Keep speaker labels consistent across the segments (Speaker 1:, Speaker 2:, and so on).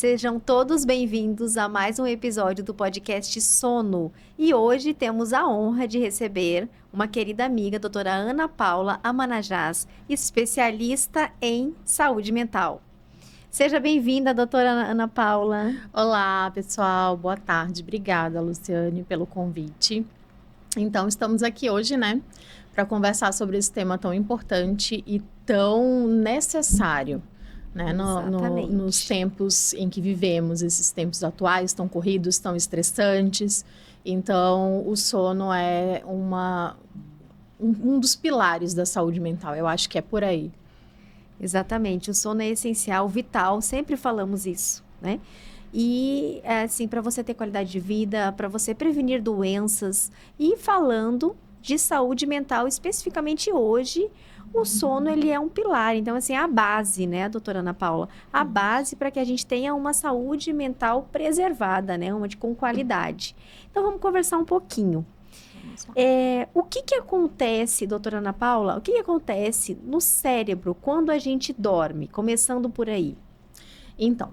Speaker 1: Sejam todos bem-vindos a mais um episódio do podcast Sono. E hoje temos a honra de receber uma querida amiga, doutora Ana Paula Amanajás, especialista em saúde mental. Seja bem-vinda, doutora Ana Paula.
Speaker 2: Olá, pessoal. Boa tarde. Obrigada, Luciane, pelo convite. Então, estamos aqui hoje, para conversar sobre esse tema tão importante e tão necessário, nos tempos em que vivemos, esses tempos atuais tão corridos, tão estressantes. Então, o sono é um dos pilares da saúde mental. Eu acho que é por aí.
Speaker 1: Exatamente, o sono é essencial, vital, sempre falamos isso, né? E, assim, para você ter qualidade de vida, para você prevenir doenças e falando de saúde mental, especificamente hoje, o sono, ele é um pilar. Então, assim, a base, né, doutora Ana Paula? A base para que a gente tenha uma saúde mental preservada, né? Com qualidade. Então, vamos conversar um pouquinho. O que acontece, doutora Ana Paula, o que acontece no cérebro quando a gente dorme? Começando por aí.
Speaker 2: Então,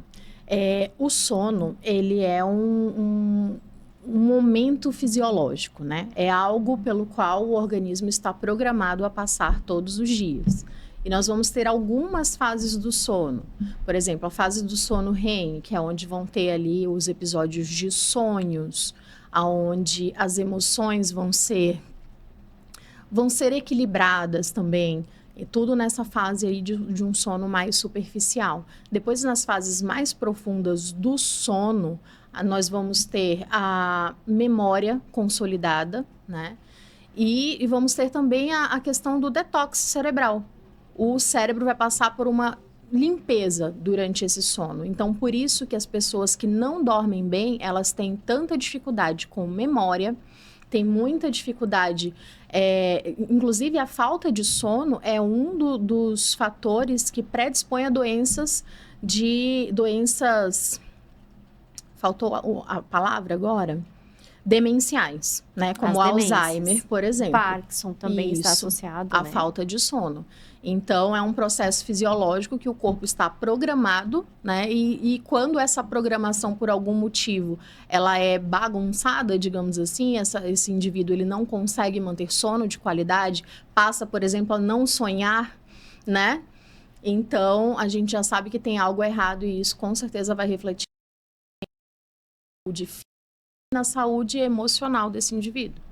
Speaker 2: o sono, ele é um momento fisiológico, né? É algo pelo qual o organismo está programado a passar todos os dias. E nós vamos ter algumas fases do sono. Por exemplo, a fase do sono REM, que é onde vão ter ali os episódios de sonhos, onde as emoções vão ser equilibradas também, e tudo nessa fase aí de um sono mais superficial. Depois, nas fases mais profundas do sono, nós vamos ter a memória consolidada, né? E vamos ter também a questão do detox cerebral. O cérebro vai passar por uma limpeza durante esse sono. Então, por isso que as pessoas que não dormem bem, elas têm tanta dificuldade com memória, tem muita dificuldade, inclusive a falta de sono é um dos fatores que predispõe a doenças, faltou a palavra agora? Demenciais, né? Como Alzheimer, por exemplo.
Speaker 1: Parkinson também está associado,
Speaker 2: a falta de sono. Então, é um processo fisiológico que o corpo está programado, né? E quando essa programação, por algum motivo, ela é bagunçada, digamos assim, esse indivíduo ele não consegue manter sono de qualidade, passa, por exemplo, a não sonhar, né? Então, a gente já sabe que tem algo errado e isso com certeza vai refletir na saúde emocional desse indivíduo.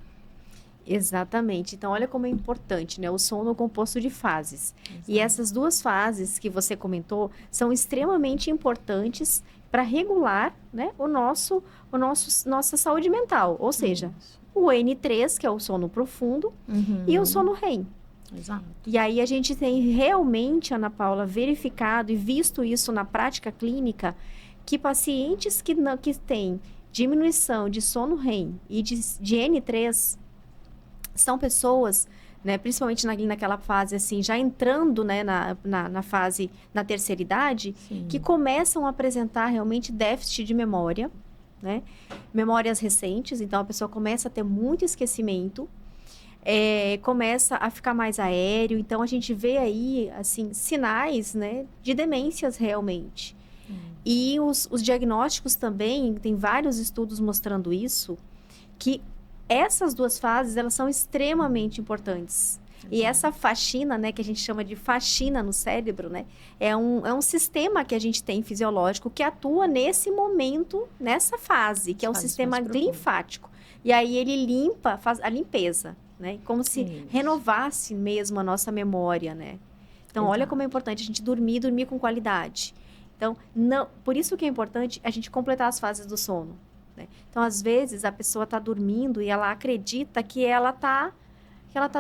Speaker 1: Exatamente. Então, olha como é importante, né? O sono é composto de fases. Exato. E essas duas fases que você comentou são extremamente importantes para regular, né, nossa saúde mental. Ou seja, o N3, que é o sono profundo, e o sono REM.
Speaker 2: Exato.
Speaker 1: E aí a gente tem realmente, Ana Paula, verificado e visto isso na prática clínica, que pacientes que têm diminuição de sono REM e de N3 são pessoas, né, principalmente naquela fase assim, já entrando, né, na fase, na terceira idade, sim, que começam a apresentar realmente déficit de memória, né, memórias recentes. Então a pessoa começa a ter muito esquecimento, começa a ficar mais aéreo. Então a gente vê aí assim sinais, né, de demências realmente. E os diagnósticos também, tem vários estudos mostrando isso, que essas duas fases, elas são extremamente importantes. E essa faxina, né, que a gente chama de faxina no cérebro, né, é um sistema que a gente tem fisiológico que atua nesse momento, nessa fase, que é o sistema linfático. E aí ele faz a limpeza, né, como se renovasse mesmo a nossa memória, né. Então, olha como é importante a gente dormir com qualidade. Então, por isso que é importante a gente completar as fases do sono, né? Então, às vezes, a pessoa está dormindo e ela acredita que ela tá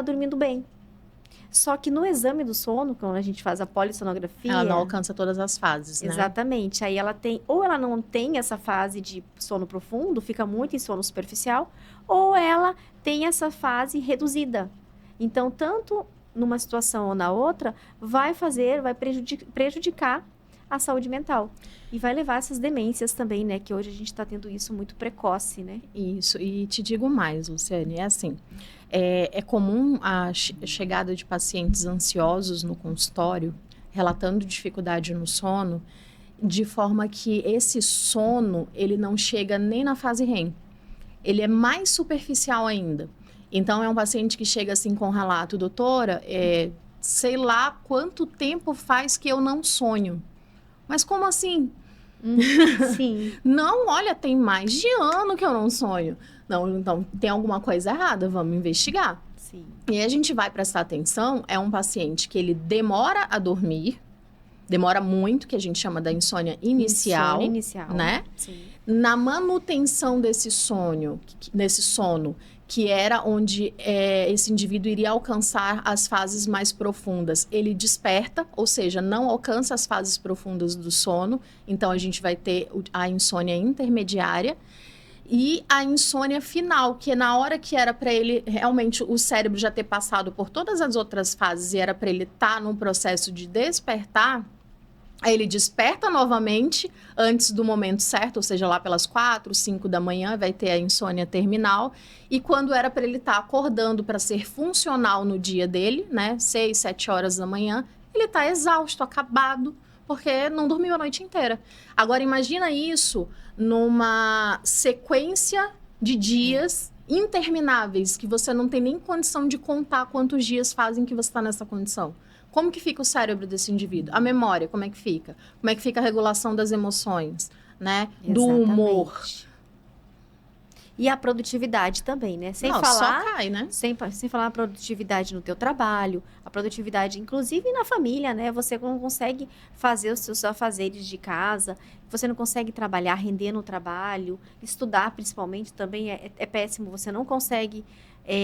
Speaker 1: dormindo bem. Só que no exame do sono, quando a gente faz a polissonografia...
Speaker 2: Ela não alcança todas as fases, né?
Speaker 1: Exatamente. Aí ela não tem essa fase de sono profundo, fica muito em sono superficial, ou ela tem essa fase reduzida. Então, tanto numa situação ou na outra, vai prejudicar a saúde mental. E vai levar essas demências também, né? Que hoje a gente está tendo isso muito precoce, né?
Speaker 2: Isso. E te digo mais, Luciane, é assim, é comum a chegada de pacientes ansiosos no consultório, relatando dificuldade no sono, de forma que esse sono, ele não chega nem na fase REM. Ele é mais superficial ainda. Então, é um paciente que chega assim com relato, doutora, sei lá quanto tempo faz que eu não sonho. Mas como assim?
Speaker 1: Sim.
Speaker 2: Não, olha, tem mais de ano que eu não sonho. Não, então tem alguma coisa errada, vamos investigar.
Speaker 1: Sim.
Speaker 2: E aí a gente vai prestar atenção, é um paciente que ele demora a dormir, demora muito, que a gente chama da insônia inicial.
Speaker 1: Insônia inicial.
Speaker 2: Né?
Speaker 1: Sim.
Speaker 2: Na manutenção desse sono, que era onde esse indivíduo iria alcançar as fases mais profundas. Ele desperta, ou seja, não alcança as fases profundas do sono, então a gente vai ter a insônia intermediária e a insônia final, que é na hora que era para ele, realmente, o cérebro já ter passado por todas as outras fases e era para ele estar num processo de despertar. Aí ele desperta novamente antes do momento certo, ou seja, lá pelas 4, 5 da manhã, vai ter a insônia terminal. E quando era para ele estar acordando para ser funcional no dia dele, né, 6, 7 horas da manhã, ele está exausto, acabado, porque não dormiu a noite inteira. Agora, imagina isso numa sequência de dias intermináveis, que você não tem nem condição de contar quantos dias fazem que você está nessa condição. Como que fica o cérebro desse indivíduo? A memória, como é que fica? Como é que fica a regulação das emoções, né? Do humor.
Speaker 1: E a produtividade também, né? Sem
Speaker 2: Não,
Speaker 1: falar,
Speaker 2: só cai, né?
Speaker 1: Sem falar a produtividade no teu trabalho, a produtividade, inclusive, na família, né? Você não consegue fazer os seus afazeres de casa, você não consegue trabalhar, render no trabalho, estudar, principalmente, também é péssimo. Você não consegue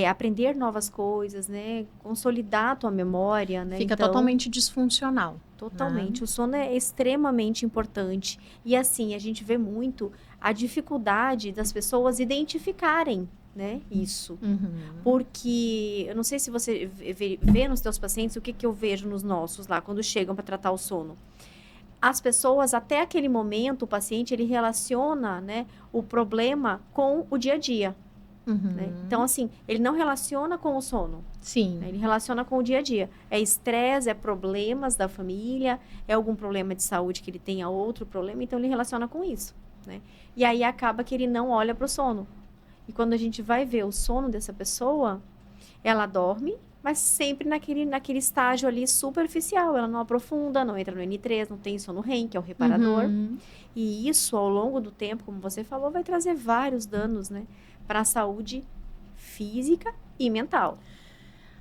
Speaker 1: aprender novas coisas, né? Consolidar a tua memória, né?
Speaker 2: Fica
Speaker 1: então,
Speaker 2: totalmente disfuncional.
Speaker 1: Totalmente. O sono é extremamente importante. E assim, a gente vê muito a dificuldade das pessoas identificarem, né, isso. Porque, eu não sei se você vê nos teus pacientes, o que eu vejo nos nossos lá, quando chegam para tratar o sono. As pessoas, até aquele momento, o paciente, ele relaciona, né, o problema com o dia a dia. Né? Então, assim, ele não relaciona com o sono.
Speaker 2: Sim.
Speaker 1: Né? Ele relaciona com o dia a dia. É estresse, é problemas da família, é algum problema de saúde que ele tenha outro problema, então ele relaciona com isso. Né? E aí acaba que ele não olha para o sono. E quando a gente vai ver o sono dessa pessoa, ela dorme, mas sempre naquele estágio ali superficial. Ela não aprofunda, não entra no N3, não tem sono REM, que é o reparador. E isso, ao longo do tempo, como você falou, vai trazer vários danos, né? Para a saúde física e mental.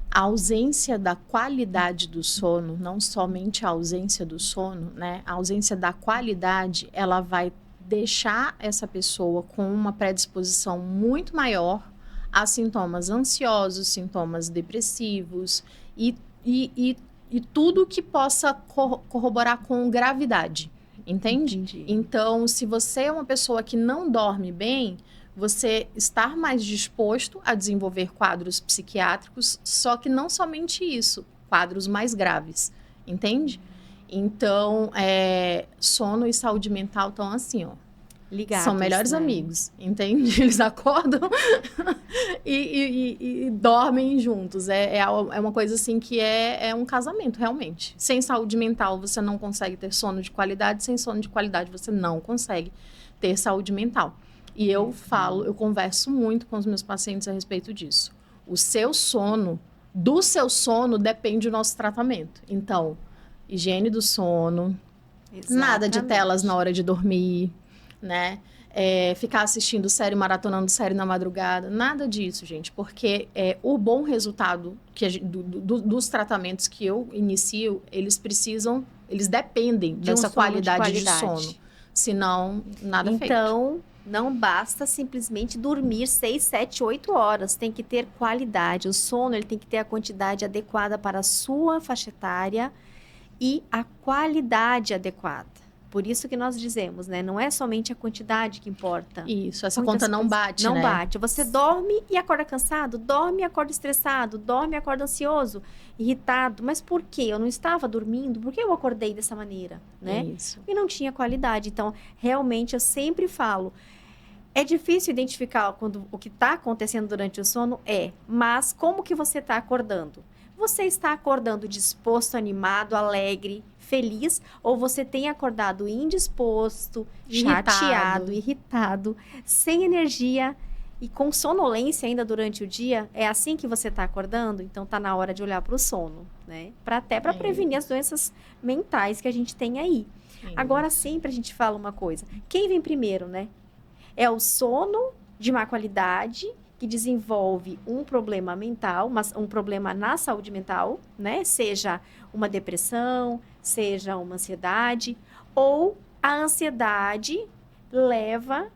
Speaker 2: A ausência da qualidade do sono, não somente a ausência do sono, né? A ausência da qualidade, ela vai deixar essa pessoa com uma predisposição muito maior a sintomas ansiosos, sintomas depressivos e tudo que possa corroborar com gravidade, entende?
Speaker 1: Entendi.
Speaker 2: Então, se você é uma pessoa que não dorme bem, você estar mais disposto a desenvolver quadros psiquiátricos, só que não somente isso, quadros mais graves, entende? Então, sono e saúde mental estão assim, ó.
Speaker 1: Ligados,
Speaker 2: são melhores
Speaker 1: né?
Speaker 2: amigos, entende? Eles acordam e dormem juntos. É uma coisa assim que é um casamento, realmente. Sem saúde mental, você não consegue ter sono de qualidade. Sem sono de qualidade, você não consegue ter saúde mental. E eu converso muito com os meus pacientes a respeito disso. O seu sono, do seu sono depende o nosso tratamento. Então, higiene do sono, nada de telas na hora de dormir, né? Ficar assistindo série, maratonando série na madrugada, nada disso, gente. Porque o bom resultado dos tratamentos que eu inicio, eles dependem dessa qualidade de sono. Senão, nada feito.
Speaker 1: Então, não basta simplesmente dormir 6, 7, 8 horas. Tem que ter qualidade. O sono, ele tem que ter a quantidade adequada para a sua faixa etária e a qualidade adequada. Por isso que nós dizemos, né? Não é somente a quantidade que importa.
Speaker 2: Isso, essa conta não bate, né?
Speaker 1: Não bate. Você dorme e acorda cansado, dorme e acorda estressado, dorme e acorda ansioso, irritado. Mas por quê? Eu não estava dormindo? Por que eu acordei dessa maneira, né?
Speaker 2: Isso.
Speaker 1: E não tinha qualidade. Então, realmente, eu sempre falo, é difícil identificar quando o que está acontecendo durante o sono mas como que você está acordando? Você está acordando disposto, animado, alegre, feliz, ou você tem acordado indisposto,
Speaker 2: Irritado.
Speaker 1: chateado, irritado, sem energia e com sonolência ainda durante o dia, é assim que você está acordando? Então está na hora de olhar para o sono, né? Até para prevenir as doenças mentais que a gente tem aí. Agora sempre a gente fala uma coisa, quem vem primeiro, né? É o sono de má qualidade que desenvolve um problema mental, um problema na saúde mental, né? Seja uma depressão, seja uma ansiedade, ou a ansiedade leva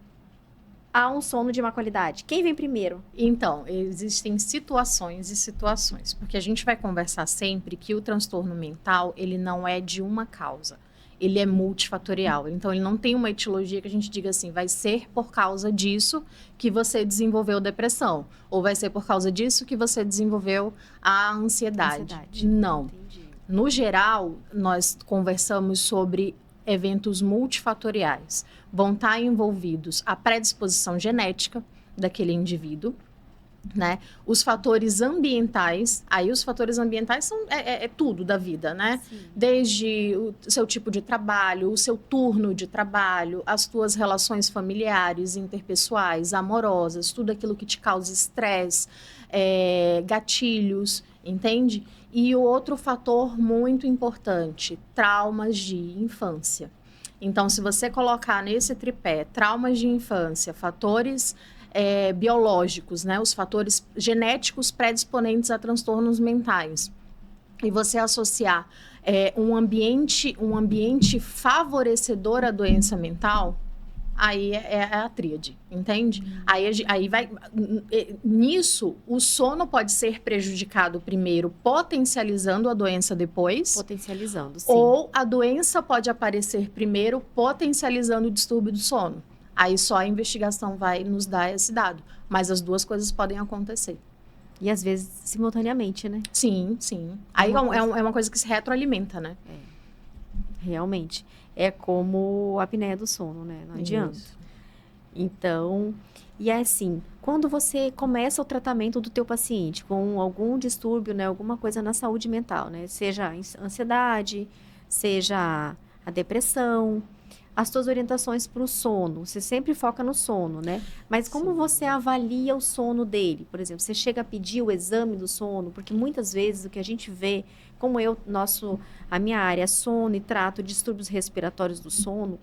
Speaker 1: a um sono de má qualidade. Quem vem primeiro?
Speaker 2: Então, existem situações e situações, porque a gente vai conversar sempre que o transtorno mental, ele não é de uma causa. Ele é multifatorial. Então, ele não tem uma etiologia que a gente diga assim, vai ser por causa disso que você desenvolveu depressão. Ou vai ser por causa disso que você desenvolveu a ansiedade. Não.
Speaker 1: Entendi.
Speaker 2: No geral, nós conversamos sobre eventos multifatoriais. Vão estar envolvidos a predisposição genética daquele indivíduo, né? Os fatores ambientais, aí os fatores ambientais são tudo da vida, né?
Speaker 1: Sim.
Speaker 2: Desde o seu tipo de trabalho, o seu turno de trabalho, as tuas relações familiares, interpessoais, amorosas, tudo aquilo que te causa estresse, gatilhos, entende? E o outro fator muito importante, traumas de infância. Então, se você colocar nesse tripé traumas de infância, fatores biológicos, né, os fatores genéticos predisponentes a transtornos mentais, e você associar um ambiente favorecedor à doença mental, aí é a tríade, entende? Aí vai... Nisso, o sono pode ser prejudicado primeiro, potencializando a doença depois.
Speaker 1: Potencializando, sim.
Speaker 2: Ou a doença pode aparecer primeiro, potencializando o distúrbio do sono. Aí só a investigação vai nos dar esse dado. Mas as duas coisas podem acontecer.
Speaker 1: E às vezes simultaneamente, né?
Speaker 2: Sim, sim. Aí é uma coisa que se retroalimenta, né?
Speaker 1: Realmente. É como a apneia do sono, né? Não adianta.
Speaker 2: Isso.
Speaker 1: Então, e é assim, quando você começa o tratamento do teu paciente com algum distúrbio, né? Alguma coisa na saúde mental, né? Seja a ansiedade, seja a depressão, as tuas orientações para o sono, você sempre foca no sono, né? Mas como você avalia o sono dele? Por exemplo, você chega a pedir o exame do sono, porque muitas vezes o que a gente vê, como a minha área é sono e trato distúrbios respiratórios do sono,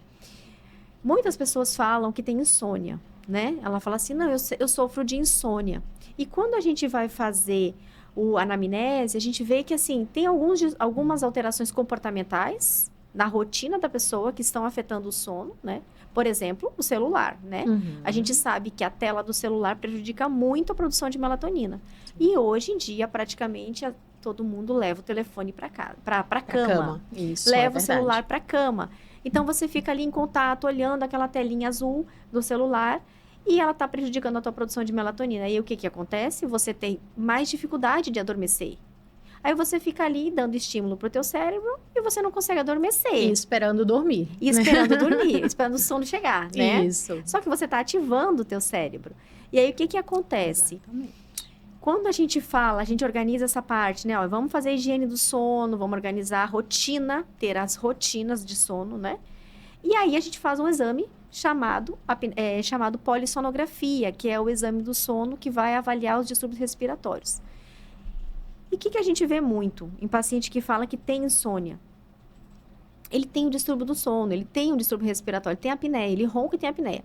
Speaker 1: muitas pessoas falam que tem insônia, né? Ela fala assim, não, eu sofro de insônia. E quando a gente vai fazer a anamnese, a gente vê que, assim, tem algumas alterações comportamentais na rotina da pessoa que estão afetando o sono, né? Por exemplo, o celular, né?
Speaker 2: Uhum.
Speaker 1: A gente sabe que a tela do celular prejudica muito a produção de melatonina. E hoje em dia, praticamente, todo mundo leva o telefone para cama.
Speaker 2: Isso,
Speaker 1: leva o celular para cama. Então, você fica ali em contato, olhando aquela telinha azul do celular e ela está prejudicando a tua produção de melatonina. E o que acontece? Você tem mais dificuldade de adormecer. Aí você fica ali dando estímulo pro teu cérebro e você não consegue adormecer.
Speaker 2: E esperando dormir.
Speaker 1: E esperando dormir, esperando o sono chegar, né?
Speaker 2: Isso.
Speaker 1: Só que você está ativando o teu cérebro. E aí, o que acontece?
Speaker 2: Exatamente.
Speaker 1: Quando a gente fala, a gente organiza essa parte, né? Ó, vamos fazer a higiene do sono, vamos organizar a rotina, ter as rotinas de sono, né? E aí, a gente faz um exame chamado polissonografia, que é o exame do sono que vai avaliar os distúrbios respiratórios. E o que a gente vê muito em paciente que fala que tem insônia? Ele tem o distúrbio do sono, ele tem um distúrbio respiratório, ele tem apneia, ele ronca e tem apneia.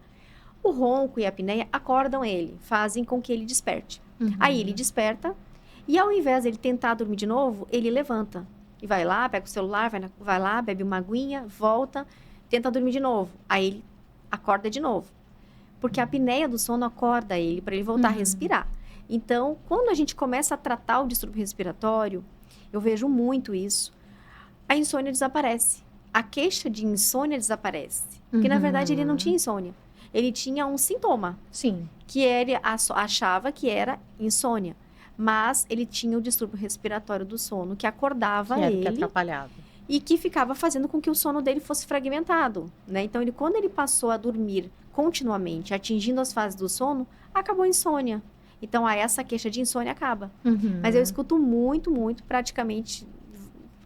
Speaker 1: O ronco e a apneia acordam ele, fazem com que ele desperte.
Speaker 2: Uhum.
Speaker 1: Aí ele desperta e ao invés de ele tentar dormir de novo, ele levanta. E vai lá, pega o celular, vai lá, bebe uma aguinha, volta, tenta dormir de novo. Aí ele acorda de novo. Porque a apneia do sono acorda ele para ele voltar a respirar. Então, quando a gente começa a tratar o distúrbio respiratório, eu vejo muito isso, a insônia desaparece. A queixa de insônia desaparece. Porque, na verdade, ele não tinha insônia. Ele tinha um sintoma.
Speaker 2: Sim.
Speaker 1: Que ele achava que era insônia. Mas ele tinha o distúrbio respiratório do sono, que acordava ele.
Speaker 2: Que atrapalhava.
Speaker 1: E que ficava fazendo com que o sono dele fosse fragmentado, né? Então, quando ele passou a dormir continuamente, atingindo as fases do sono, acabou a insônia. Então, essa queixa de insônia acaba.
Speaker 2: Uhum.
Speaker 1: Mas eu escuto muito, praticamente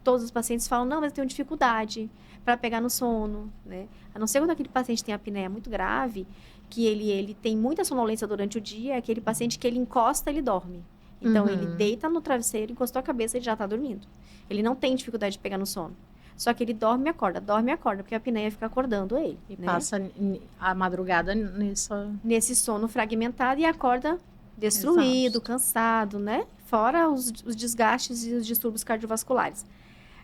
Speaker 1: todos os pacientes falam, não, mas eu tenho dificuldade para pegar no sono, né? A não ser quando aquele paciente tem apneia muito grave, que ele tem muita sonolência durante o dia, é aquele paciente que ele encosta, ele dorme. Então, ele deita no travesseiro, encostou a cabeça, ele já está dormindo. Ele não tem dificuldade de pegar no sono. Só que ele dorme e acorda, porque a apneia fica acordando ele.
Speaker 2: E
Speaker 1: né?
Speaker 2: passa a madrugada
Speaker 1: nesse sono fragmentado e acorda destruído, cansado, né? Fora os desgastes e os distúrbios cardiovasculares.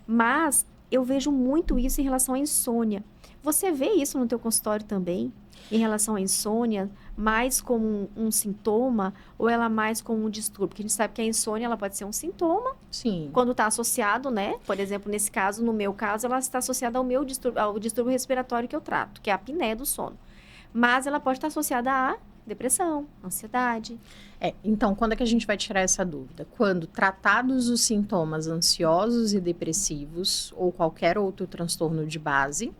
Speaker 1: Mas eu vejo muito isso em relação à insônia. Você vê isso no teu consultório também? Em relação à insônia, mais como um sintoma ou ela mais como um distúrbio? Porque a gente sabe que a insônia ela pode ser um sintoma.
Speaker 2: Sim.
Speaker 1: Quando está associado, né? Por exemplo, nesse caso, no meu caso, ela está associada ao distúrbio respiratório que eu trato, que é a apneia do sono. Mas ela pode estar associada à depressão, ansiedade.
Speaker 2: Então, quando é que a gente vai tirar essa dúvida? Quando tratados os sintomas ansiosos e depressivos ou qualquer outro transtorno de base,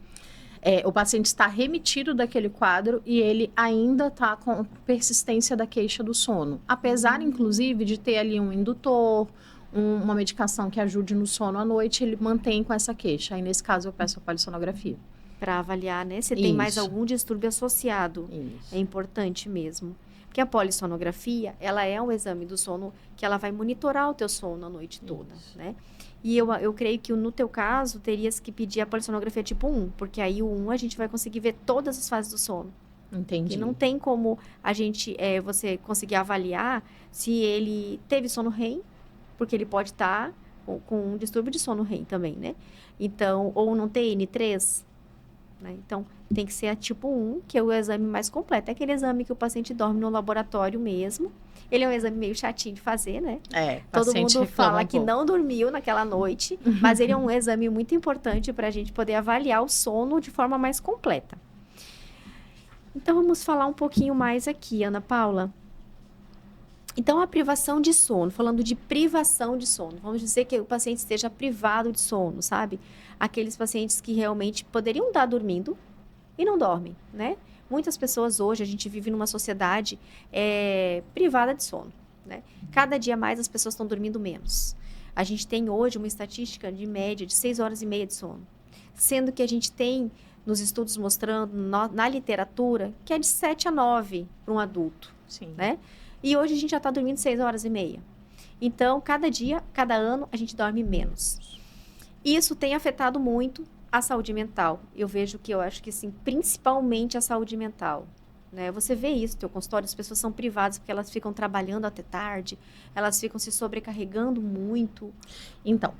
Speaker 2: o paciente está remitido daquele quadro e ele ainda está com persistência da queixa do sono. Apesar, inclusive, de ter ali um indutor, uma medicação que ajude no sono à noite, ele mantém com essa queixa. Aí, nesse caso, eu peço a polissonografia.
Speaker 1: Para avaliar, né? Se tem mais algum distúrbio associado.
Speaker 2: Isso.
Speaker 1: É importante mesmo. Porque a polissonografia, ela é um exame do sono que ela vai monitorar o teu sono a noite toda, né? E eu creio que no teu caso, terias que pedir a polissonografia tipo 1, porque aí o 1 a gente vai conseguir ver todas as fases do sono.
Speaker 2: Entendi.
Speaker 1: E não tem como você conseguir avaliar se ele teve sono REM, porque ele pode estar com um distúrbio de sono REM também, né? Então, ou não ter N3, né? Então, tem que ser a tipo 1, que é o exame mais completo. É aquele exame que o paciente dorme no laboratório mesmo. Ele é um exame meio chatinho de fazer, né? Todo mundo fala que não dormiu naquela noite, mas ele é um exame muito importante para a gente poder avaliar o sono de forma mais completa. Então, vamos falar um pouquinho mais aqui, Ana Paula. Então, a privação de sono, falando de privação de sono, vamos dizer que o paciente esteja privado de sono, sabe? Aqueles pacientes que realmente poderiam estar dormindo e não dormem, né? Muitas pessoas hoje, a gente vive numa sociedade privada de sono, né? Cada dia mais as pessoas estão dormindo menos. A gente tem hoje uma estatística de média de 6 horas e meia de sono, sendo que a gente tem nos estudos mostrando, na literatura, que é de 7 a 9 para um adulto,
Speaker 2: Sim.
Speaker 1: né? E hoje a gente já está dormindo 6 horas e meia. Então, cada dia, cada ano, a gente dorme menos. Isso tem afetado muito a saúde mental. Eu vejo que, eu acho que, assim, principalmente a saúde mental. Né? Você vê isso no teu consultório, as pessoas são privadas porque elas ficam trabalhando até tarde, elas ficam se sobrecarregando muito.
Speaker 2: Então,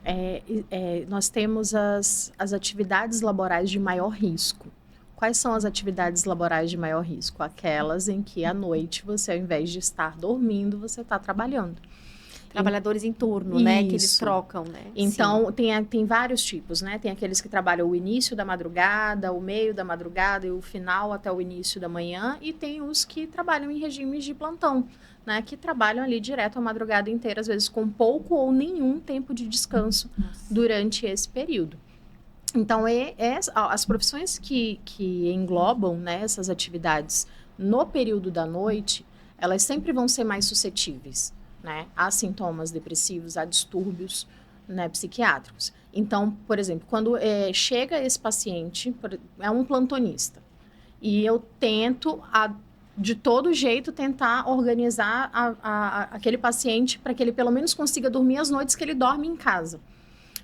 Speaker 2: nós temos as atividades laborais de maior risco. Quais são as atividades laborais de maior risco? Aquelas em que à noite você, ao invés de estar dormindo, você está trabalhando.
Speaker 1: Trabalhadores em turno, né? Que eles trocam, né?
Speaker 2: Então, tem vários tipos, né? Tem aqueles que trabalham o início da madrugada, o meio da madrugada e o final até o início da manhã. E tem os que trabalham em regimes de plantão, né? Que trabalham ali direto a madrugada inteira, às vezes com pouco ou nenhum tempo de descanso durante esse período. Então, as profissões que englobam, né, essas atividades no período da noite, elas sempre vão ser mais suscetíveis, né, a sintomas depressivos, a distúrbios, né, psiquiátricos. Então, por exemplo, quando chega esse paciente, é um plantonista, e eu tento, de todo jeito, tentar organizar aquele paciente para que ele pelo menos consiga dormir as noites que ele dorme em casa.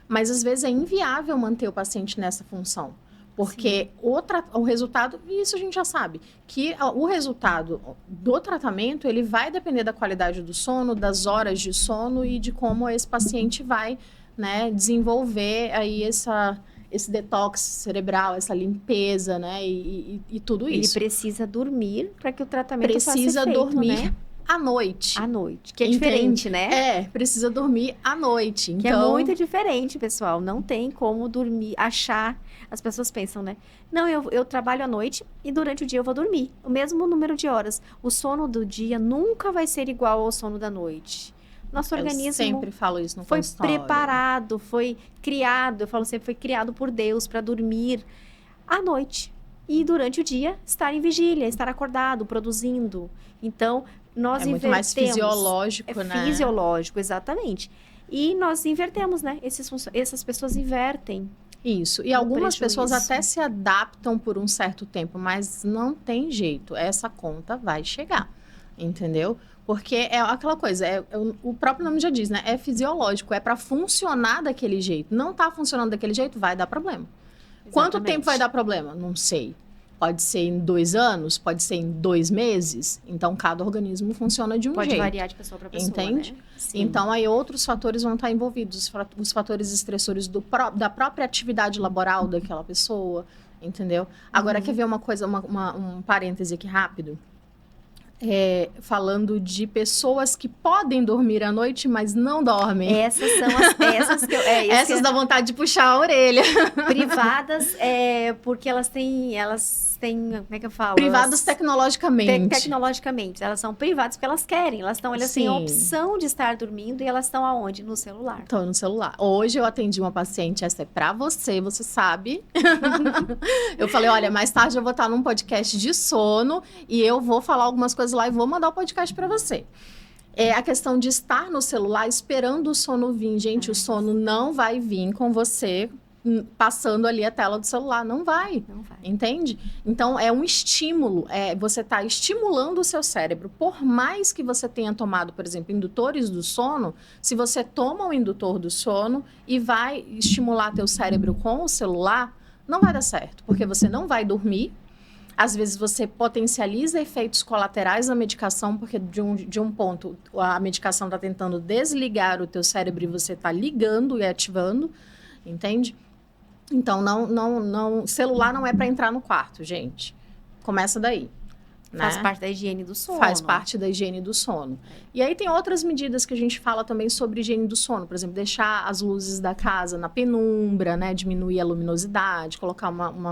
Speaker 2: Mas, às vezes, é inviável manter o paciente nessa função. Porque o resultado, e isso a gente já sabe, que o resultado do tratamento, ele vai depender da qualidade do sono, das horas de sono e de como esse paciente vai, né, desenvolver aí esse detox cerebral, essa limpeza, né, e tudo isso.
Speaker 1: Ele precisa dormir para que o tratamento faça efeito,
Speaker 2: precisa dormir,
Speaker 1: né?
Speaker 2: à noite.
Speaker 1: À noite, que é diferente, né?
Speaker 2: Precisa dormir à noite.
Speaker 1: Que é muito diferente, pessoal. Não tem como dormir, achar. As pessoas pensam, né? Não, eu trabalho à noite e durante o dia eu vou dormir. O mesmo número de horas. O sono do dia nunca vai ser igual ao sono da noite. Nosso organismo
Speaker 2: sempre falo isso no
Speaker 1: foi
Speaker 2: consultório.
Speaker 1: preparado, foi criado, eu falo sempre, foi criado por Deus para dormir à noite. E durante o dia, estar em vigília, estar acordado, produzindo. Então, nós
Speaker 2: muito mais fisiológico, né?
Speaker 1: É fisiológico, exatamente. E nós invertemos, né? Essas pessoas invertem.
Speaker 2: Isso. E algumas pessoas até se adaptam por um certo tempo, mas não tem jeito. Essa conta vai chegar, entendeu? Porque é aquela coisa, o próprio nome já diz, né? É fisiológico, é para funcionar daquele jeito. Não tá funcionando daquele jeito, vai dar problema.
Speaker 1: Exatamente.
Speaker 2: Quanto tempo vai dar problema? Não sei. Pode ser em 2 anos, pode ser em 2 meses. Então, cada organismo funciona de um jeito.
Speaker 1: Pode variar de pessoa para pessoa,
Speaker 2: entende?
Speaker 1: Né? Sim.
Speaker 2: Então, aí outros fatores vão estar envolvidos. Os fatores estressores da própria atividade laboral daquela pessoa, entendeu? Agora, quer ver uma coisa, um parêntese aqui rápido? Falando de pessoas que podem dormir à noite, mas não dormem.
Speaker 1: Essas são essas que eu...
Speaker 2: essas dá vontade de puxar a orelha.
Speaker 1: Privadas, porque elas têm, como é que eu falo?
Speaker 2: Privadas tecnologicamente.
Speaker 1: Tecnologicamente. Elas são privadas porque elas querem. Elas têm a opção de estar dormindo e elas estão aonde? No celular.
Speaker 2: Estão no celular. Hoje eu atendi uma paciente, essa é pra você sabe. Eu falei, olha, mais tarde eu vou estar num podcast de sono e eu vou falar algumas coisas lá e vou mandar o podcast pra você. É a questão de estar no celular esperando o sono vir. Gente, o sono não vai vir com você passando ali a tela do celular. Não vai. Entende? Então, é um estímulo. Você está estimulando o seu cérebro. Por mais que você tenha tomado, por exemplo, indutores do sono, se você toma o indutor do sono e vai estimular teu cérebro com o celular, não vai dar certo. Porque você não vai dormir. Às vezes, você potencializa efeitos colaterais da medicação, porque de um ponto, a medicação está tentando desligar o teu cérebro e você está ligando e ativando. Entende? Então, celular não é para entrar no quarto, gente. Começa daí. Né?
Speaker 1: Faz parte da higiene do sono.
Speaker 2: Faz parte da higiene do sono. E aí tem outras medidas que a gente fala também sobre higiene do sono. Por exemplo, deixar as luzes da casa na penumbra, né? Diminuir a luminosidade, colocar uma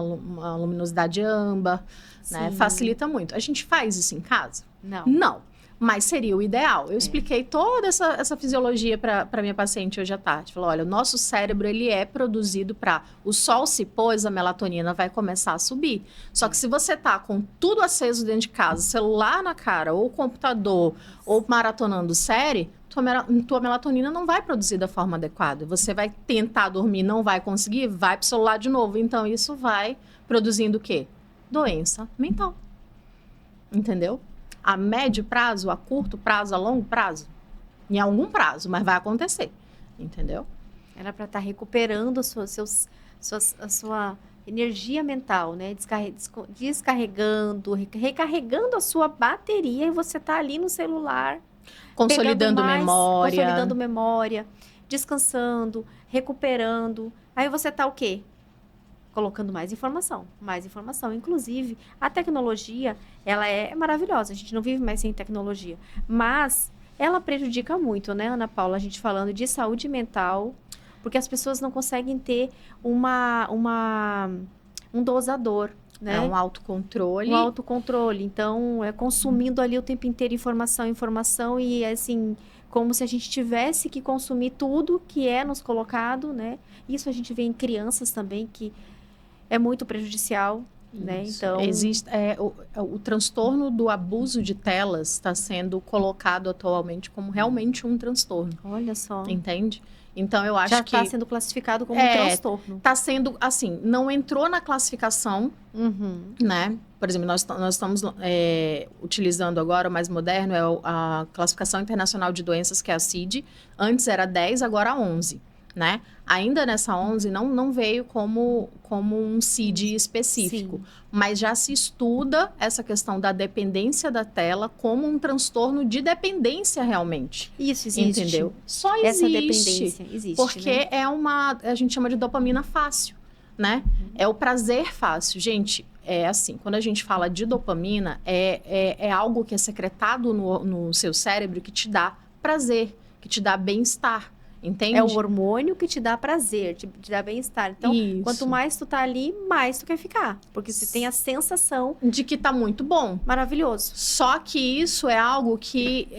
Speaker 2: luminosidade âmbar, né? Facilita muito. A gente faz isso em casa? Não. Mas seria o ideal. Eu expliquei toda essa fisiologia para minha paciente hoje à tarde. Falei, olha, o nosso cérebro, ele é produzido para... O sol se pôs, a melatonina vai começar a subir. Só que se você tá com tudo aceso dentro de casa, celular na cara, ou computador, ou maratonando série, tua melatonina não vai produzir da forma adequada. Você vai tentar dormir, não vai conseguir, vai pro celular de novo. Então, isso vai produzindo o quê? Doença mental. Entendeu? A médio prazo, a curto prazo, a longo prazo? Em algum prazo, mas vai acontecer. Entendeu?
Speaker 1: Era para estar recuperando a sua energia mental, né? Descarregando, recarregando a sua bateria e você tá ali no celular.
Speaker 2: Consolidando
Speaker 1: memória, descansando, recuperando. Aí você tá o quê? Colocando mais informação. Inclusive, a tecnologia, ela é maravilhosa. A gente não vive mais sem tecnologia. Mas ela prejudica muito, né, Ana Paula? A gente falando de saúde mental, porque as pessoas não conseguem ter um dosador, né?
Speaker 2: Um autocontrole.
Speaker 1: Então, consumindo ali o tempo inteiro informação e, assim, como se a gente tivesse que consumir tudo que é nos colocado, né? Isso a gente vê em crianças também, que é muito prejudicial, né? Então,
Speaker 2: existe o transtorno do abuso de telas está sendo colocado atualmente como realmente um transtorno.
Speaker 1: Olha só.
Speaker 2: Entende? Então, eu acho que...
Speaker 1: Já está sendo classificado como um transtorno.
Speaker 2: Está sendo, assim, não entrou na classificação, né? Por exemplo, nós estamos utilizando agora, o mais moderno, a Classificação Internacional de Doenças, que é a CID. Antes era 10, agora 11. Né? Ainda nessa 11 não veio como um CID específico, mas já se estuda essa questão da dependência da tela como um transtorno de dependência realmente.
Speaker 1: Isso existe.
Speaker 2: Entendeu? Só existe. Essa dependência existe, porque né? A gente chama de dopamina fácil, né? É o prazer fácil. Gente, é assim, quando a gente fala de dopamina, é algo que é secretado no seu cérebro que te dá prazer, que te dá bem-estar. Entende?
Speaker 1: É o hormônio que te dá prazer, te dá bem-estar. Então, quanto mais tu tá ali, mais tu quer ficar. Porque você tem a sensação...
Speaker 2: de que tá muito bom.
Speaker 1: Maravilhoso.
Speaker 2: Só que isso é algo que